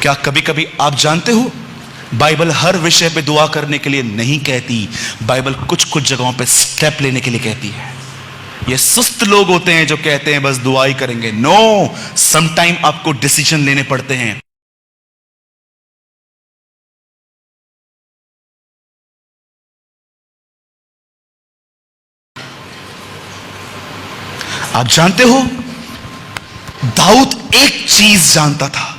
क्या कभी कभी आप जानते हो, बाइबल हर विषय पे दुआ करने के लिए नहीं कहती, बाइबल कुछ कुछ जगहों पे स्टेप लेने के लिए कहती है। ये सुस्त लोग होते हैं जो कहते हैं बस दुआ ही करेंगे। नो, समटाइम आपको डिसीजन लेने पड़ते हैं। आप जानते हो, दाऊद एक चीज जानता था,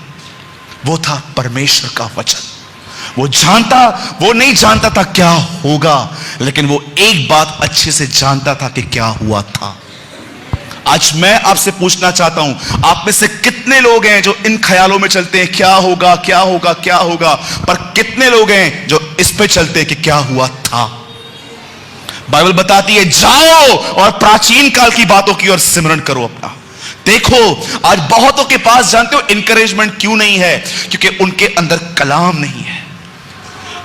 वो था परमेश्वर का वचन। वो नहीं जानता था क्या होगा, लेकिन वो एक बात अच्छे से जानता था कि क्या हुआ था। आज मैं आपसे पूछना चाहता हूं, आप में से कितने लोग हैं जो इन ख्यालों में चलते हैं क्या होगा क्या होगा क्या होगा, पर कितने लोग हैं जो इस पे चलते हैं कि क्या हुआ था। बाइबल बताती है जाओ और प्राचीन काल की बातों की ओर सिमरन करो अपना। देखो, आज बहुतों के पास जानते हो इंकरेजमेंट क्यों नहीं है? क्योंकि उनके अंदर कलाम नहीं है।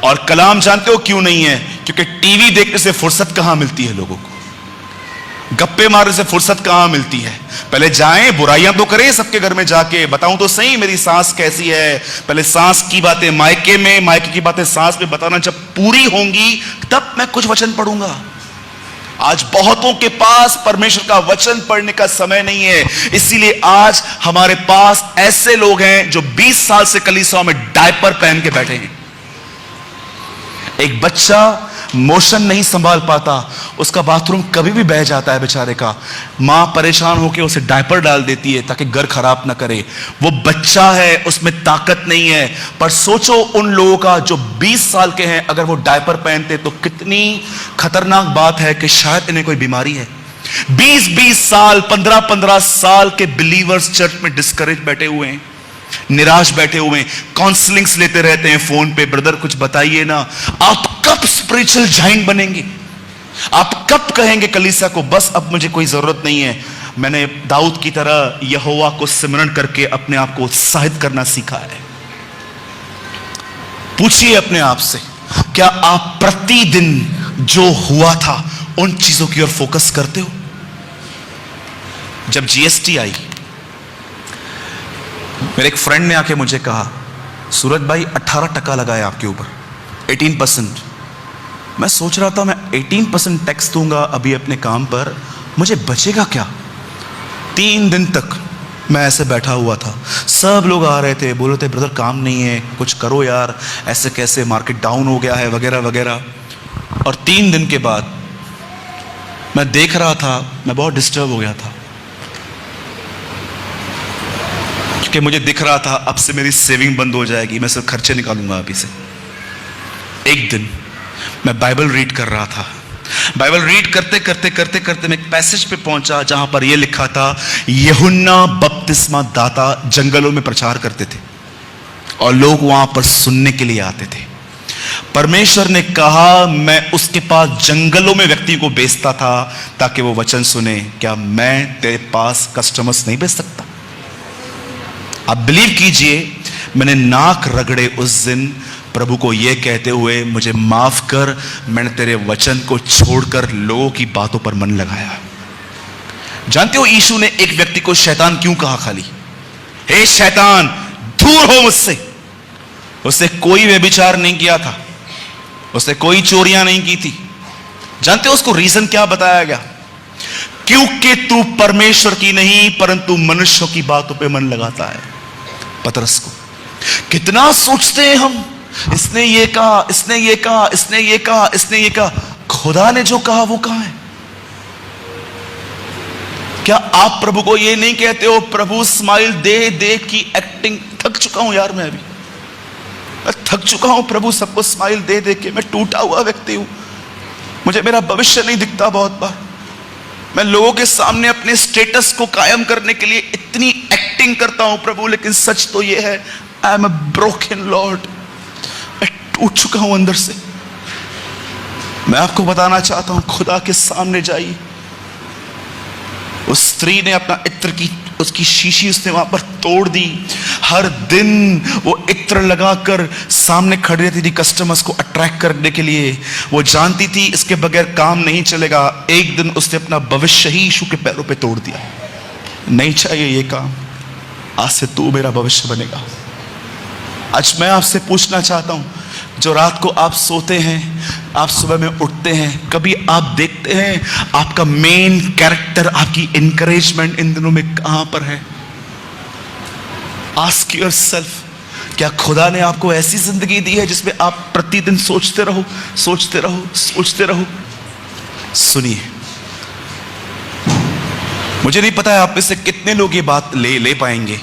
और कलाम जानते हो क्यों नहीं है? क्योंकि टीवी देखने से फुर्सत कहां मिलती है लोगों को, गप्पे मारने से फुर्सत कहां मिलती है। पहले जाएं, बुराइयां तो करें सबके घर में जाके, बताऊं तो सही मेरी सास कैसी है। पहले सास की बातें मायके में, मायके की बातें सास में बताना, जब पूरी होंगी तब मैं कुछ वचन पढ़ूंगा। आज बहुतों के पास परमेश्वर का वचन पढ़ने का समय नहीं है, इसीलिए आज हमारे पास ऐसे लोग हैं जो 20 साल से कलीसियाओं में डायपर पहन के बैठे हैं। एक बच्चा मोशन नहीं संभाल पाता, उसका बाथरूम कभी भी बह जाता है बेचारे का, मां परेशान होकर उसे डायपर डाल देती है ताकि घर खराब ना करे। वो बच्चा है, उसमें ताकत नहीं है। पर सोचो उन लोगों का जो 20 साल के हैं, अगर वो डायपर पहनते तो कितनी खतरनाक बात है कि शायद इन्हें कोई बीमारी है। 20-20 साल, 15-15 साल के बिलीवर्स चर्च में डिस्करेज बैठे हुए हैं, निराश बैठे हुए हैं, काउंसलिंग्स लेते रहते हैं फोन पे। ब्रदर कुछ बताइए ना, आप कब स्पिरिचुअल जाइंट बनेंगे? आप कब कहेंगे कलीसिया को बस अब मुझे कोई जरूरत नहीं है? मैंने दाऊद की तरह यहोवा को सिमरन करके अपने आप को उत्साहित करना सीखा है। पूछिए अपने आप से, क्या आप प्रतिदिन जो हुआ था उन चीजों की ओर फोकस करते हो? जब जीएसटी आई, मेरे एक फ्रेंड ने आके मुझे कहा, सूरज भाई 18% लगा है आपके ऊपर, 18%। मैं सोच रहा था मैं 18% टैक्स दूंगा अभी अपने काम पर, मुझे बचेगा क्या? 3 दिन तक मैं ऐसे बैठा हुआ था। सब लोग आ रहे थे, बोल रहे थे ब्रदर काम नहीं है, कुछ करो यार, ऐसे कैसे, मार्केट डाउन हो गया है वगैरह वगैरह। और 3 दिन के बाद मैं देख रहा था, मैं बहुत डिस्टर्ब हो गया था, कि मुझे दिख रहा था अब से मेरी सेविंग बंद हो जाएगी, मैं सिर्फ खर्चे निकालूंगा अभी से। एक दिन मैं बाइबल रीड कर रहा था, बाइबल रीड करते करते करते करते मैं एक पैसेज पे पहुंचा जहां पर यह लिखा था, यूहन्ना बपतिस्मा दाता जंगलों में प्रचार करते थे और लोग वहां पर सुनने के लिए आते थे। परमेश्वर ने कहा मैं उसके पास जंगलों में व्यक्ति को भेजता था ताकि वो वचन सुने। क्या मैं तेरे पास कस्टमर्स नहीं भेज सकता? आप बिलीव कीजिए, मैंने नाक रगड़े उस दिन प्रभु को यह कहते हुए, मुझे माफ कर, मैंने तेरे वचन को छोड़कर लोगों की बातों पर मन लगाया। जानते हो यीशु ने एक व्यक्ति को शैतान क्यों कहा? खाली, हे शैतान दूर हो मुझसे। उसने कोई व्यभिचार नहीं किया था, उसने कोई चोरियां नहीं की थी। जानते हो उसको रीजन क्या बताया गया? क्योंकि तू परमेश्वर की नहीं परंतु मनुष्यों की बातों पे मन लगाता है। पतरस को कितना सोचते हैं हम, इसने ये कहा, इसने ये कहा, इसने ये कहा, इसने ये कहा, खुदा ने जो कहा वो कहां है? क्या आप प्रभु को ये नहीं कहते हो, प्रभु स्माइल दे दे की एक्टिंग थक चुका हूं यार, मैं थक चुका हूं प्रभु, सबको स्माइल दे दे के मैं टूटा हुआ व्यक्ति हूं, मुझे मेरा भविष्य नहीं दिखता। बहुत बार मैं लोगों के सामने अपने स्टेटस को कायम करने के लिए इतनी एक्टिंग करता हूं प्रभु, लेकिन सच तो यह है, I am a broken Lord, मैं टूट चुका हूं अंदर से। मैं आपको बताना चाहता हूं, खुदा के सामने जाइए। उस स्त्री ने अपना इत्र की उसकी शीशी उसने वहां पर तोड़ दी। हर दिन वो इत्र लगाकर सामने खड़ी रहती थी कस्टमर्स को अट्रैक्ट करने के लिए। वो जानती थी इसके बगैर काम नहीं चलेगा। एक दिन उसने अपना भविष्य ही यीशु के पैरों पे तोड़ दिया। नहीं चाहिए ये काम, आज से तू मेरा भविष्य बनेगा। आज मैं आपसे पूछना चाहता हूं, जो रात को आप सोते हैं, आप सुबह में उठते हैं, कभी आप देखते हैं आपका मेन कैरेक्टर, आपकी इंकरेजमेंट इन दिनों में कहां पर है? आस्क योरसेल्फ, क्या खुदा ने आपको ऐसी जिंदगी दी है जिसमें आप प्रतिदिन सोचते रहो, सोचते रहो, सोचते रहो? सुनिए, मुझे नहीं पता है आप में से कितने लोग ये बात ले पाएंगे,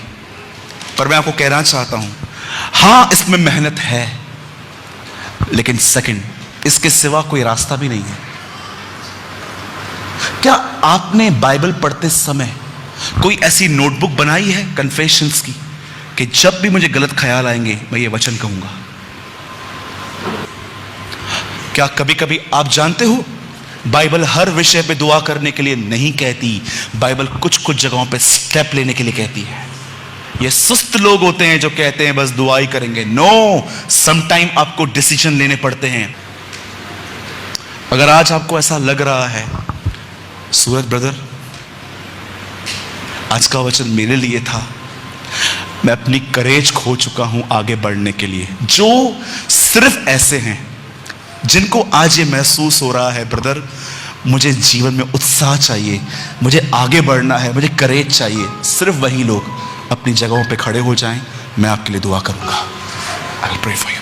पर मैं आपको कहना चाहता हूं, हां इसमें मेहनत है, लेकिन सेकंड, इसके सिवा कोई रास्ता भी नहीं है। क्या आपने बाइबल पढ़ते समय कोई ऐसी नोटबुक बनाई है कन्फेशंस की कि जब भी मुझे गलत ख्याल आएंगे मैं ये वचन कहूंगा? क्या कभी कभी आप जानते हो, बाइबल हर विषय पे दुआ करने के लिए नहीं कहती, बाइबल कुछ कुछ जगहों पे स्टेप लेने के लिए कहती है। ये सुस्त लोग होते हैं जो कहते हैं बस दुआ ही करेंगे। नो, समटाइम आपको डिसीजन लेने पड़ते हैं। अगर आज आपको ऐसा लग रहा है, सूरज ब्रदर आज का वचन मेरे लिए था, मैं अपनी करेज खो चुका हूं आगे बढ़ने के लिए, जो सिर्फ ऐसे हैं जिनको आज ये महसूस हो रहा है, ब्रदर मुझे जीवन में उत्साह चाहिए, मुझे आगे बढ़ना है, मुझे करेज चाहिए, सिर्फ वही लोग अपनी जगहों पे खड़े हो जाएं, मैं आपके लिए दुआ करूंगा। I will pray for you.